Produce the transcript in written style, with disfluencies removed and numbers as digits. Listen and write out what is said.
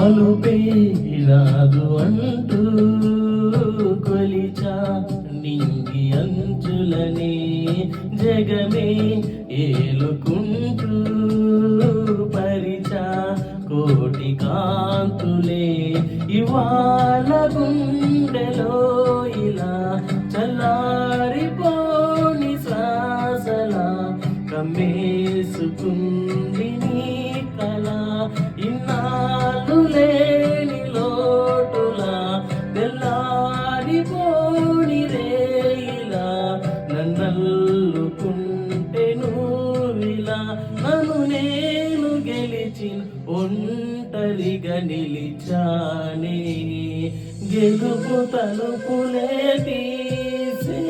అలుపే రాదు అంటూ కొలిచా నింగి అంచులనే జగమే ఏలుకుంటూ పరిచా కోటి కాంతులే ఇవాళ గుండెలో ఇలా చల్లారిపోని శ్వాసలా కమ్మేసుకుంది నీ కళ ఇన్నాళ్ళు లేని లోటులా తెల్లారిపోని రేయిలా నన్నల్లుకుంటే నువ్విలా నన్ను నేను గెలిచి ఒంటరిగా నిలిచానే గెలుపు తలుపులే తీసే